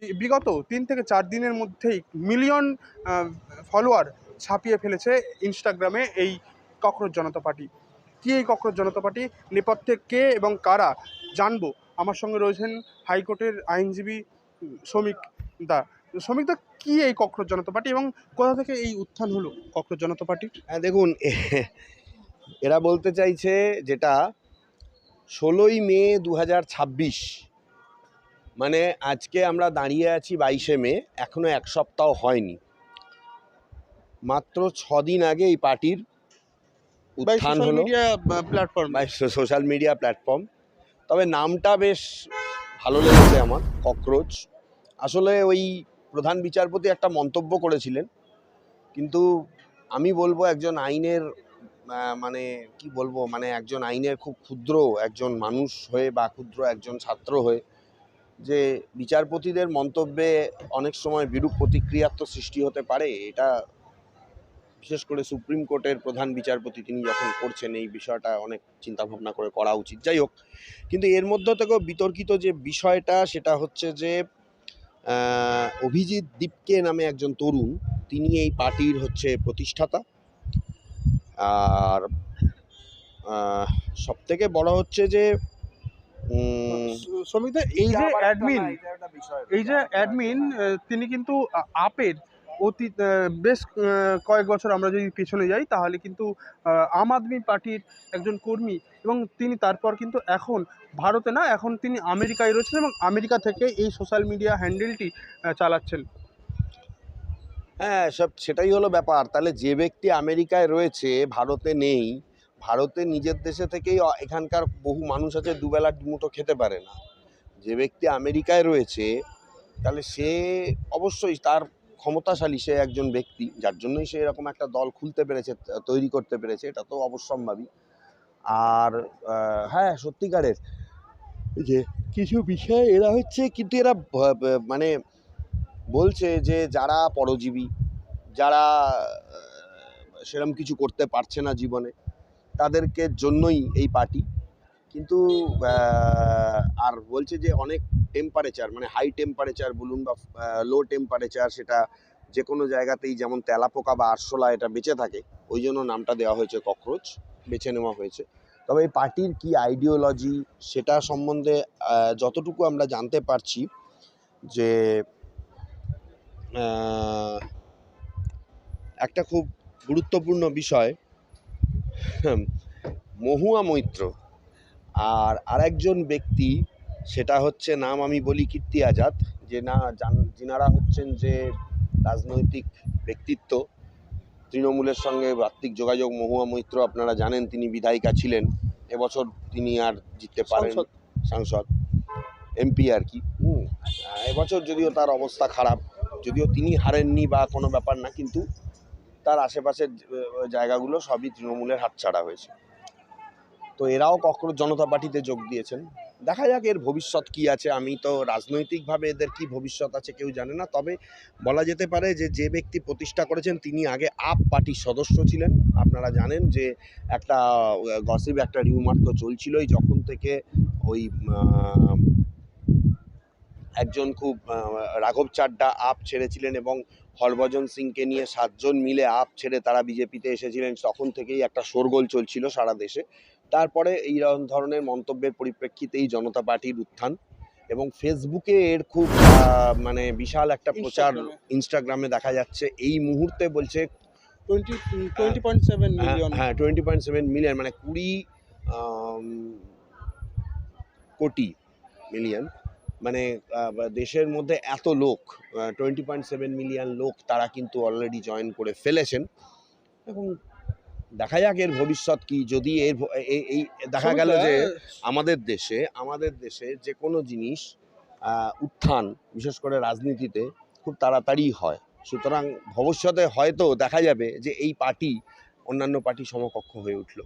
বিগত ৩ থেকে ৪ দিনের মধ্যেই মিলিয়ন আ ফলোয়ার ছাপিয়ে ফেলেছে ইনস্টাগ্রামে এই ককরোচ জনতা পার্টি। কি এই ককরোচ জনতা পার্টি? নেপথ্যে কে এবং কারা জানবো। আমার সঙ্গে রয়েছেন হাইকোর্টের আইনজীবী শ্রমিক দা। শ্রমিক দা, কি এই ককরোচ জনতা পার্টি এবং কোথা থেকে এই উত্থান হলো ককরোচ জনতা পার্টির? হ্যাঁ, দেখুন, এরা বলতে চাইছে যেটা ১৬ই মে ২০২৬, মানে আজকে আমরা দাঁড়িয়ে আছি ২২শে মে, এখনো এক সপ্তাহ হয়নি। মাত্র ৬ দিন আগে এই পার্টির উত্থান হলো সোশ্যাল মিডিয়া প্ল্যাটফর্ম। তবে নামটা বেশ ভালো লেগেছে আমার, ককরোচ। আসলে ওই প্রধান বিচারপতি একটা মন্তব্য করেছিলেন, কিন্তু আমি বলবো একজন আইনের মানে কি বলবো, মানে একজন আইনের খুব ক্ষুদ্র একজন মানুষ হয়ে বা ক্ষুদ্র একজন ছাত্র হয়ে যে বিচারপতিদের মন্তব্যে অনেক সময় বিরূপ প্রতিক্রিয়ার তো সৃষ্টি হতে পারে, এটা বিশেষ করে সুপ্রিম কোর্টের প্রধান বিচারপতি তিনি যখন করছেন, এই বিষয়টা অনেক চিন্তাভাবনা করে করা উচিত। যাই হোক, কিন্তু এর মধ্য থেকেও বিতর্কিত যে বিষয়টা সেটা হচ্ছে যে অভিজিৎ দীপকে নামে একজন তরুণ, তিনি এই পার্টির হচ্ছে প্রতিষ্ঠাতা। আর সব থেকে বড় হচ্ছে যে শ্রমিকদা, এই যে অ্যাডমিন তিনি কিন্তু আপের অতীত বেশ কয়েক বছর আমরা যদি পেছনে যাই তাহলে কিন্তু আম আদমি পার্টির একজন কর্মী, এবং তিনি তারপর কিন্তু এখন ভারতে না, এখন তিনি আমেরিকায় রয়েছেন এবং আমেরিকা থেকে এই সোশ্যাল মিডিয়া হ্যান্ডেলটি চালাচ্ছেন। হ্যাঁ, সেটাই হলো ব্যাপার। তাহলে যে ব্যক্তি আমেরিকায় রয়েছে, ভারতে নেই, ভারতে নিজের দেশে থেকেই এখানকার বহু মানুষ আছে দুবেলা দুমুঠো খেতে পারে না। যে ব্যক্তি আমেরিকায় রয়েছে তাহলে সে অবশ্যই তার ক্ষমতাশালী, সে একজন ব্যক্তি, যার জন্যই সে এরকম একটা দল খুলতে পেরেছে, তৈরি করতে পেরেছে, এটা তো অবশ্যম্ভাবী। আর হ্যাঁ, সত্যিকারের যে কিছু বিষয় এরা হচ্ছে, কিন্তু এরা মানে বলছে যে যারা পরজীবী, যারা সেরকম কিছু করতে পারছে না জীবনে, তাদেরকে জন্যই এই পার্টি। কিন্তু আর বলছে যে অনেক টেম্পারেচার, মানে হাই টেম্পারেচার বলুন বা লো টেম্পারেচার, সেটা যে কোনো জায়গাতেই যেমন তেলাপোকা বা আরশোলা এটা বেঁচে থাকে, ওই জন্য নামটা দেওয়া হয়েছে ককরোচ, বেছে নেওয়া হয়েছে। তবে এই পার্টির কি আইডিওলজি সেটা সম্বন্ধে যতটুকু আমরা জানতে পারছি যে একটা খুব গুরুত্বপূর্ণ বিষয়, মহুয়া মৈত্র আর আরেকজন ব্যক্তি, সেটা হচ্ছে নাম আমি বলি কীর্তি আজাদ, যে না যিনারা হচ্ছেন যে রাজনৈতিক ব্যক্তিত্ব, তৃণমূলের সঙ্গে বাত্তিক যোগাযোগ। মহুয়া মৈত্র আপনারা জানেন, তিনি বিধায়িকা ছিলেন, এবছর তিনি আর জিততে পারেন, সাংসদ এমপি আর কি। এবছর যদিও তার অবস্থা খারাপ, যদিও তিনি হারেননি বা কোনো ব্যাপার না, কিন্তু তার আশেপাশের জায়গাগুলো সবই তৃণমূলের হাতছাড়া হয়েছে। তো এরাও ককরোচ জনতা পার্টিতে যোগ দিয়েছেন। দেখা যাক এর ভবিষ্যৎ কি আছে। আমি তো রাজনৈতিকভাবে এদের কি ভবিষ্যৎ আছে কেউ জানে না, তবে বলা যেতে পারে যে যে ব্যক্তি প্রতিষ্ঠা করেছেন তিনি আগে আপ পার্টির সদস্য ছিলেন। আপনারা জানেন যে একটা গসিপ, একটা রিউমার তো চলছিলই, যখন থেকে ওই একজন খুব রাঘব চাড্ডা আপ ছেড়েছিলেন এবং হরভজন সিংকে নিয়ে 7 জন মিলে আপ ছেড়ে তারা বিজেপিতে এসেছিলেন, তখন থেকেই একটা শোরগোল চলছিল সারা দেশে। তারপরে এই ধরনের মন্তব্যের পরিপ্রেক্ষিতেই জনতা পার্টির উত্থান, এবং ফেসবুকে এর খুব মানে বিশাল একটা প্রচার ইনস্টাগ্রামে দেখা যাচ্ছে এই মুহূর্তে। বলছে 20.7 মিলিয়ন। হ্যাঁ, 20.7 মিলিয়ন, মানে 20 কোটি মিলিয়ন, মানে দেশের মধ্যে এত লোক, 20.7 মিলিয়ন লোক, তারা কিন্তু অলরেডি জয়েন করে ফেলেছেন। এবং দেখা যাক এর ভবিষ্যৎ কি। যদি এই দেখা গেল যে আমাদের দেশে যে কোনো জিনিস উত্থান, বিশেষ করে রাজনীতিতে, খুব তাড়াতাড়ি হয়। সুতরাং ভবিষ্যতে হয়তো দেখা যাবে যে এই পার্টি অন্যান্য পার্টি সমকক্ষ হয়ে উঠল।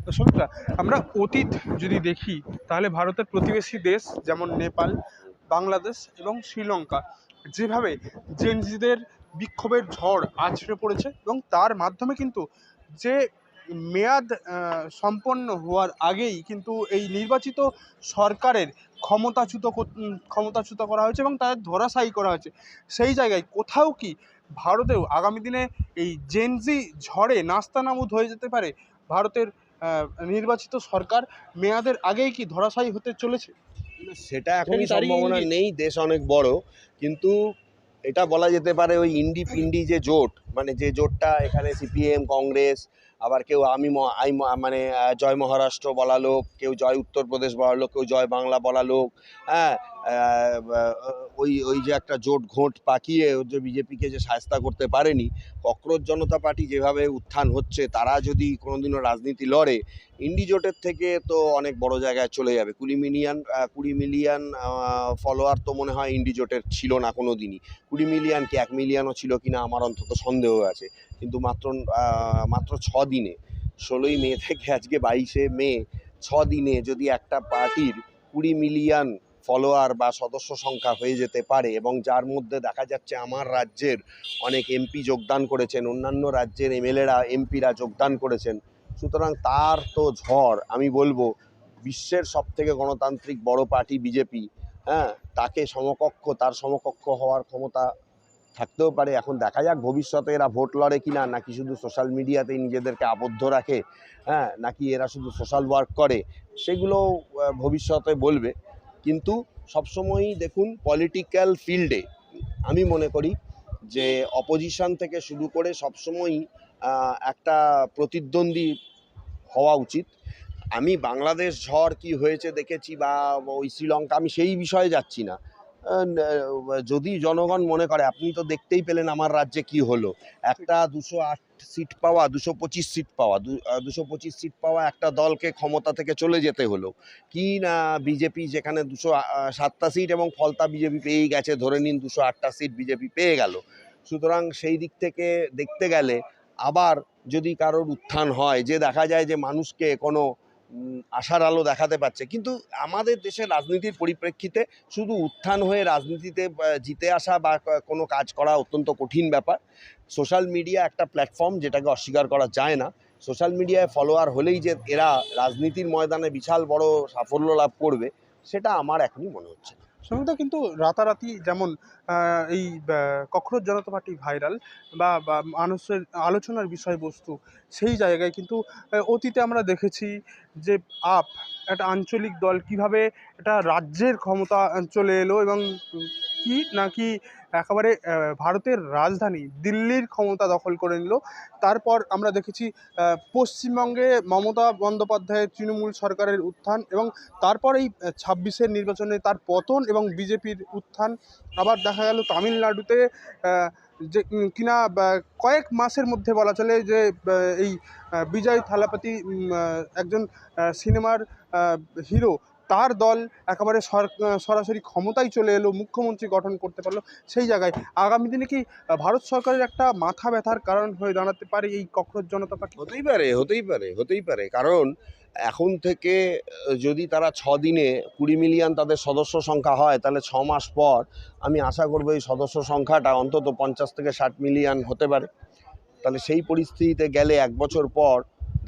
দর্শকরা, আমরা অতীত যদি দেখি তাহলে ভারতের প্রতিবেশী দেশ যেমন নেপাল, বাংলাদেশ এবং শ্রীলঙ্কা যেভাবে জেনজিদের বিক্ষোভের ঝড় আছড়ে পড়েছে, এবং তার মাধ্যমে কিন্তু যে মেয়াদ সম্পন্ন হওয়ার আগেই কিন্তু এই নির্বাচিত সরকারের ক্ষমতাচ্যুত করা হয়েছে এবং তাদের ধরাশায়ী করা হয়েছে। সেই জায়গায় কোথাও কি ভারতেও আগামী দিনে এই জেনজি ঝড়ে নাস্তানাবুদ হয়ে যেতে পারে ভারতের নির্বাচিত সরকার মেয়াদের আগেই কি ধরাশায়ী হতে চলেছে? সেটা এখনই তারই সম্ভাবনা ইঙ্গিত। নেই, দেশ অনেক বড়। কিন্তু এটা বলা যেতে পারে ওই ইন্ডি পিন্ডি যে জোট, মানে যে জোটটা এখানে সিপিএম, কংগ্রেস, আবার কেউ মানে জয় মহারাষ্ট্র বলা লোক, কেউ জয় উত্তরপ্রদেশ বলা লোক, কেউ জয় বাংলা বলা লোক, হ্যাঁ, ওই ওই যে একটা জোট ঘোট পাকিয়ে যে বিজেপিকে যে শায়েস্তা করতে পারেনি, ককরোচ জনতা পার্টি যেভাবে উত্থান হচ্ছে, তারা যদি কোনোদিনও রাজনীতি লড়ে, ইন্ডি জোটের থেকে তো অনেক বড় জায়গায় চলে যাবে। 20 মিলিয়ন ফলোয়ার তো মনে হয় ইন্ডি জোটের ছিল না কোনো দিনই। 20 মিলিয়ন কি 1 মিলিয়নও ছিল কিনা আমার অন্তত সন্দেহ আছে। কিন্তু মাত্র 6 দিনে, 16ই মে থেকে আজকে 22শে মে, 6 দিনে যদি একটা পার্টির 20 মিলিয়ন ফলোয়ার বা সদস্য সংখ্যা হয়ে যেতে পারে, এবং যার মধ্যে দেখা যাচ্ছে আমার রাজ্যের অনেক এমপি যোগদান করেছেন, অন্যান্য রাজ্যের এমএলএরা এমপিরা যোগদান করেছেন, সুতরাং তার তো ঝড়, আমি বলবো বিশ্বের সবথেকে গণতান্ত্রিক বড় পার্টি বিজেপি, হ্যাঁ, তার সমকক্ষ হওয়ার ক্ষমতা থাকতেও পারে। এখন দেখা যাক ভবিষ্যতে এরা ভোট লড়ে কিনা, নাকি শুধু সোশ্যাল মিডিয়াতেই নিজেদেরকে আবদ্ধ রাখে, হ্যাঁ, নাকি এরা শুধু সোশ্যাল ওয়ার্ক করে, সেগুলো ভবিষ্যতে বলবে। কিন্তু সবসময়ই দেখুন, পলিটিক্যাল ফিল্ডে আমি মনে করি যে অপোজিশন থেকে শুরু করে সবসময়ই একটা প্রতিদ্বন্দ্বী হওয়া উচিত। আমি বাংলাদেশ ঝড় কি হয়েছে দেখেছি, বা ওই শ্রীলঙ্কা, আমি সেই বিষয়ে যাচ্ছি না। যদি জনগণ মনে করে, আপনি তো দেখতেই পেলেন আমার রাজ্যে কি হলো, একটা 208 সিট পাওয়া, 225 সিট পাওয়া, 225 সিট পাওয়া একটা দলকে ক্ষমতা থেকে চলে যেতে হলো কি না, বিজেপি যেখানে 207টা সিট, এবং ফলতা বিজেপি পেয়েই গেছে, ধরে নিন 208টা সিট বিজেপি পেয়ে গেল। সুতরাং সেই দিক থেকে দেখতে গেলে, আবার যদি কারোর উত্থান হয়, যে দেখা যায় যে মানুষকে কোনো আশার আলো দেখাতে পারছে, কিন্তু আমাদের দেশের রাজনীতির পরিপ্রেক্ষিতে শুধু উত্থান হয়ে রাজনীতিতে জিতে আসা বা কোনো কাজ করা অত্যন্ত কঠিন ব্যাপার। সোশ্যাল মিডিয়া একটা প্ল্যাটফর্ম, যেটাকে অস্বীকার করা যায় না। সোশ্যাল মিডিয়ায় ফলোয়ার হলেই যে এরা রাজনীতির ময়দানে বিশাল বড় সাফল্য লাভ করবে, সেটা আমার এখনই মনে হচ্ছে না। সঙ্গীতা, কিন্তু রাতারাতি যেমন এই ককরোচ জনতা পার্টি ভাইরাল বা মানুষের আলোচনার বিষয়বস্তু, সেই জায়গায় কিন্তু অতীতে আমরা দেখেছি যে আপ একটা আঞ্চলিক দল কিভাবে এটা রাজ্যের ক্ষমতা চলে এলো এবং কি নাকি একেবারে ভারতের রাজধানী দিল্লির ক্ষমতা দখল করে নিল। তারপর আমরা দেখেছি পশ্চিমবঙ্গে মমতা বন্দ্যোপাধ্যায়ের তৃণমূল সরকারের উত্থান, এবং তারপর এই 26-এর নির্বাচনে তার পতন এবং বিজেপির উত্থান। আবার দেখা গেল তামিলনাড়ুতে যে কিনা কয়েক মাসের মধ্যে বলা চলে যে এই বিজয় থালাপতি একজন সিনেমার হিরো, তার দল একেবারে সরাসরি ক্ষমতায় চলে এলো, মুখ্যমন্ত্রী গঠন করতে পারলো। সেই জায়গায় আগামী দিনে কি ভারত সরকারের একটা মাথা ব্যথার কারণ হয়ে দাঁড়াতে পারে এই ককরোচ জনতা পার্টি? হতেই পারে, কারণ এখন থেকে যদি তারা 6 দিনে 20 মিলিয়ন তাদের সদস্য সংখ্যা হয়, তাহলে 6 মাস পর আমি আশা করবো এই সদস্য সংখ্যাটা অন্তত 50 থেকে 60 মিলিয়ন হতে পারে। তাহলে সেই পরিস্থিতিতে গেলে 1 বছর পর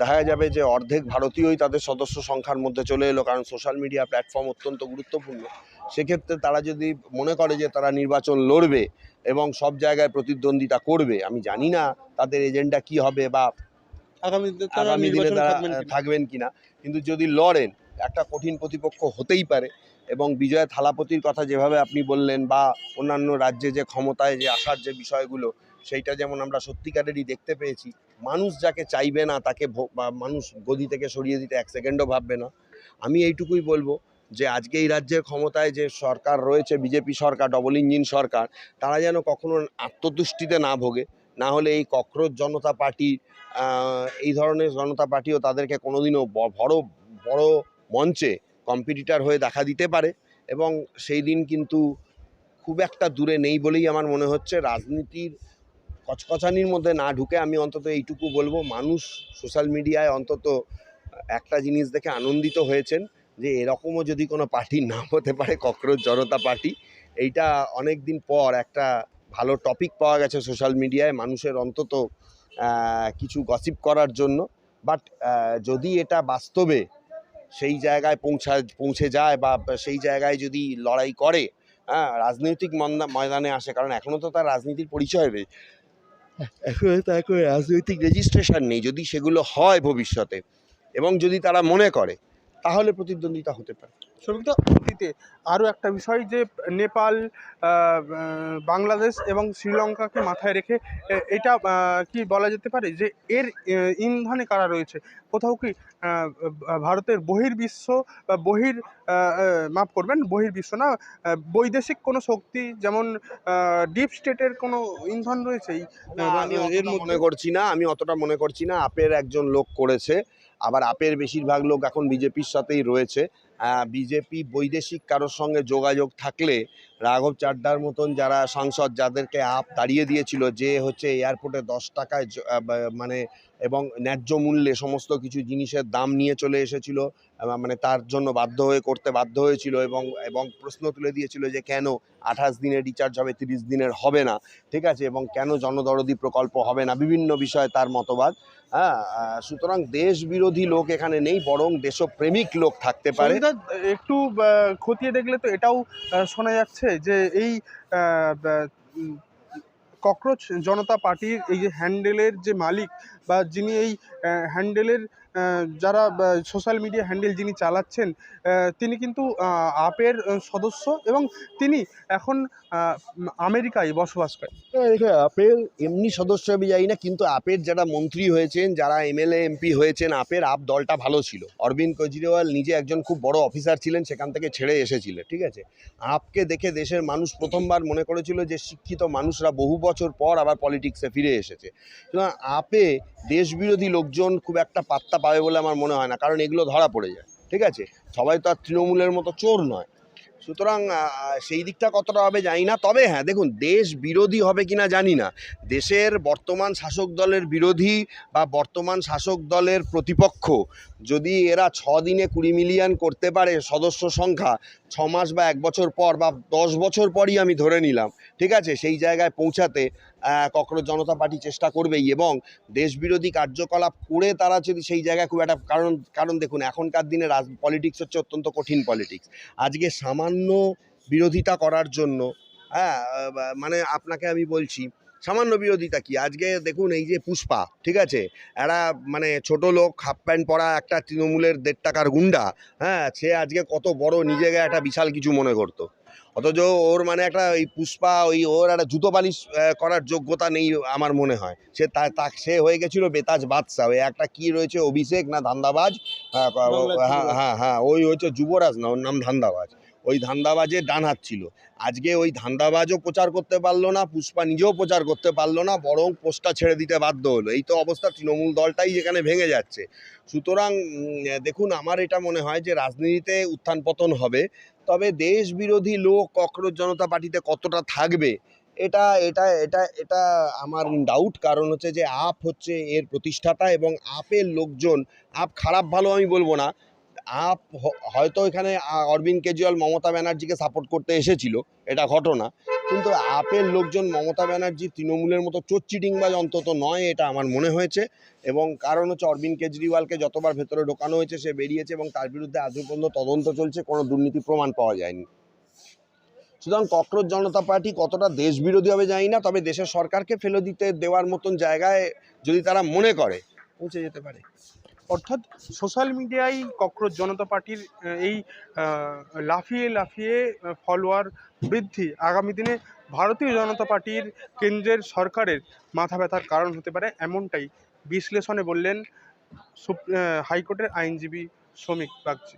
দেখা যাবে যে অর্ধেক ভারতীয়ই তাদের সদস্য সংখ্যার মধ্যে চলে এলো, কারণ সোশ্যাল মিডিয়া প্ল্যাটফর্ম অত্যন্ত গুরুত্বপূর্ণ। সেক্ষেত্রে তারা যদি মনে করে যে তারা নির্বাচন লড়বে এবং সব জায়গায় প্রতিদ্বন্দ্বিতা করবে, আমি জানি না তাদের এজেন্ডা কি হবে বা আগামী দিনে তারা থাকবেন কিনা, কিন্তু যদি লড়েন, একটা কঠিন প্রতিপক্ষ হতেই পারে। এবং বিজয় থালাপতির কথা যেভাবে আপনি বললেন, বা অন্যান্য রাজ্যে যে ক্ষমতায় যে আসার যে বিষয়গুলো, সেইটা যেমন আমরা সত্যিকারেরই দেখতে পেয়েছি। মানুষ যাকে চাইবে না তাকে মানুষ গদি থেকে সরিয়ে দিতে 1 সেকেন্ডও ভাববে না। আমি এইটুকুই বলবো যে আজকে এই রাজ্যের ক্ষমতায় যে সরকার রয়েছে, বিজেপি সরকার, ডবল ইঞ্জিন সরকার, তারা যেন কখনো আত্মতুষ্টিতে না ভোগে। না হলে এই ককরোচ জনতা পার্টি, এই ধরনের জনতা পার্টিও তাদেরকে কোনোদিনও বড় বড় মঞ্চে কম্পিটিটার হয়ে দেখা দিতে পারে। এবং সেই দিন কিন্তু খুব একটা দূরে নেই বলেই আমার মনে হচ্ছে। রাজনীতির কচকচানির মধ্যে না ঢুকে আমি অন্তত এইটুকু বলবো, মানুষ সোশ্যাল মিডিয়ায় অন্তত একটা জিনিস দেখে আনন্দিত হয়েছেন, যে এরকমও যদি কোনো পার্টির নাম হতে পারে ককরোচ জনতা পার্টি। এইটা অনেক দিন পর একটা ভালো টপিক পাওয়া গেছে সোশ্যাল মিডিয়ায়, মানুষের অন্তত কিছু গসিপ করার জন্য। বাট যদি এটা বাস্তবে সেই জায়গায় পৌঁছে যায় বা সেই জায়গায় যদি লড়াই করে, হ্যাঁ, রাজনৈতিক ময়দানে আসে, কারণ এখনও তো তার রাজনীতির পরিচয় নেই, এখনও তার কোনো রাজনৈতিক রেজিস্ট্রেশন নেই। যদি সেগুলো হয় ভবিষ্যতে এবং যদি তারা মনে করে, তাহলে প্রতিদ্বন্দ্বিতা হতে পারে। সৌমিকদা, অতীতে আরও একটা বিষয় যে নেপাল, বাংলাদেশ এবং শ্রীলঙ্কাকে মাথায় রেখে এটা কি বলা যেতে পারে যে এর ইন্ধনে কারা রয়েছে? কোথাও কি ভারতের বহির্বিশ্ব বা মাফ করবেন, বহির্বিশ্ব না, বৈদেশিক কোনো শক্তি যেমন ডিপ স্টেটের কোনো ইন্ধন রয়েছে না, আমি এর অতটা মধ্যে? মনে করছি না, আপের একজন লোক করেছে, আবার আপের বেশিরভাগ লোক এখন বিজেপির সাথেই রয়েছে। বিজেপি বৈদেশিক কারোর সঙ্গে যোগাযোগ থাকলে রাঘব চাড্ডার মতন যারা সাংসদ, যাদেরকে আপ তাড়িয়ে দিয়েছিল, যে হচ্ছে এয়ারপোর্টে 10 টাকায় মানে এবং ন্যায্য মূল্যে সমস্ত কিছু জিনিসের দাম নিয়ে চলে এসেছিল, মানে তার জন্য করতে বাধ্য হয়েছিল এবং এবং প্রশ্ন তুলে দিয়েছিল যে কেন 28 দিনের রিচার্জ হবে, 30 দিনের হবে না, ঠিক আছে, এবং কেন জনদরদি প্রকল্প হবে না, বিভিন্ন বিষয়ে তার মতবাদ। হ্যাঁ, সুতরাং দেশ বিরোধী লোক এখানে নেই, বরং দেশপ্রেমিক লোক থাকতে পারে। সৌমিকদা, একটু খতিয়ে দেখলে তো এটাও শোনা যাচ্ছে যে এই ককরোচ জনতা পার্টির এই যে হ্যান্ডেলের যে মালিক বা যিনি এই হ্যান্ডেলের যারা সোশ্যাল মিডিয়া হ্যান্ডেল যিনি চালাচ্ছেন, তিনি কিন্তু আপের সদস্য এবং তিনি এখন আমেরিকায় বসবাস করেন। দেখো, আপের এমনি সদস্য আমি যাই না, কিন্তু আপের যারা মন্ত্রী হয়েছেন, যারা এমএলএ এমপি হয়েছেন, আপ দলটা ভালো ছিল। অরবিন্দ কেজরিওয়াল নিজে একজন খুব বড় অফিসার ছিলেন, সেখান থেকে ছেড়ে এসেছিলেন, ঠিক আছে। আপকে দেখে দেশের মানুষ প্রথমবার মনে করেছিল যে শিক্ষিত মানুষরা বহু বছর পর আবার পলিটিক্সে ফিরে এসেছে। সুতরাং আপে দেশবিরোধী লোকজন খুব একটা পাত্তা পাবে বলে আমার মনে হয় না, কারণ এগুলো ধরা পড়ে যায়, ঠিক আছে। সবাই তো আর তৃণমূলের মতো চোর নয়। সুতরাং সেই দিকটা কতটা হবে জানি না, তবে হ্যাঁ দেখুন, দেশ বিরোধী হবে কিনা জানি না, দেশের বর্তমান শাসক দলের বিরোধী বা বর্তমান শাসক দলের প্রতিপক্ষ যদি এরা 6 দিনে 20 মিলিয়ন করতে পারে সদস্য সংখ্যা, 6 মাস বা 1 বছর পর বা 10 বছর পরই আমি ধরে নিলাম, ঠিক আছে, সেই জায়গায় পৌঁছাতে ককরোচ জনতা পার্টি চেষ্টা করবেই। এবং দেশবিরোধী কার্যকলাপ করে তারা যদি সেই জায়গায় খুব একটা, কারণ দেখুন এখনকার দিনে পলিটিক্স হচ্ছে অত্যন্ত কঠিন পলিটিক্স। আজকে সামান্য বিরোধিতা করার জন্য, হ্যাঁ, মানে আপনাকে আমি বলছি, সামান্য বিরোধিতা কি, আজকে দেখুন এই যে পুষ্পা, ঠিক আছে, এরা মানে ছোট লোক, হাফ প্যান্ট পরা একটা তৃণমূলের 1.5 টাকার গুন্ডা, হ্যাঁ, সে আজকে কত বড় নিজেকে একটা বিশাল কিছু মনে করতো, অথচ ওর মানে একটা ওই পুষ্পা, ওর একটা জুতো পালিশ করার যোগ্যতা নেই আমার মনে হয়। সে হয়ে গেছিল বেতাজ বাদশা, ওই একটা কি রয়েছে অভিষেক না ধান্দাবাজ, হ্যাঁ হ্যাঁ হ্যাঁ, ওই হচ্ছে যুবরাজ, না ওর নাম ধান্দাবাজ, ওই ধান্দাবাজের ডান হাত ছিল। আজকে ওই ধান্দাবাজও প্রচার করতে পারলো না, পুষ্পা নিজেও প্রচার করতে পারলো না, বরং পোস্টটা ছেড়ে দিতে বাধ্য হলো। এই তো অবস্থা, তৃণমূল দলটাই যেখানে ভেঙে যাচ্ছে। সুতরাং দেখুন, আমার এটা মনে হয় যে রাজনীতিতে উত্থান পতন হবে, তবে দেশ বিরোধী লোক ককরোচ জনতা পার্টিতে কতটা থাকবে, এটা এটা এটা এটা আমার ডাউট। কারণ হচ্ছে যে আপ হচ্ছে এর প্রতিষ্ঠাতা, এবং আপের লোকজন, আপ খারাপ ভালো আমি বলবো না, হয়তো এখানে অরবিন্দ কেজরিওয়াল মমতা ব্যানার্জিকে সাপোর্ট করতে এসেছিল, এটা ঘটনা, কিন্তু আপের লোকজন মমতা ব্যানার্জি তৃণমূলের মতো চোর চিটিংবাজ অন্তত নয়, এটা আমার মনে হয়েছে। এবং কারণ হচ্ছে অরবিন্দ কেজরিওয়ালকে যতবার ভেতরে ঢোকানো হয়েছে সে বেরিয়েছে, এবং তার বিরুদ্ধে আজও পর্যন্ত তদন্ত চলছে, কোনো দুর্নীতি প্রমাণ পাওয়া যায়নি। সুতরাং ককরোচ জনতা পার্টি কতটা দেশ বিরোধী হবে জানি না, তবে দেশের সরকারকে ফেলে দিতে দেওয়ার মতন জায়গায় যদি তারা মনে করে, পৌঁছে যেতে পারে। অর্থাৎ সোশ্যাল মিডিয়ায় ককরোচ জনতা পার্টির এই লাফিয়ে লাফিয়ে ফলোয়ার বৃদ্ধি আগামী দিনে ভারতীয় জনতা পার্টির কেন্দ্রের সরকারের মাথা ব্যথার কারণ হতে পারে, এমনটাই বিশ্লেষণে বললেন হাইকোর্টের আইনজীবী শ্রমিক বাগচি।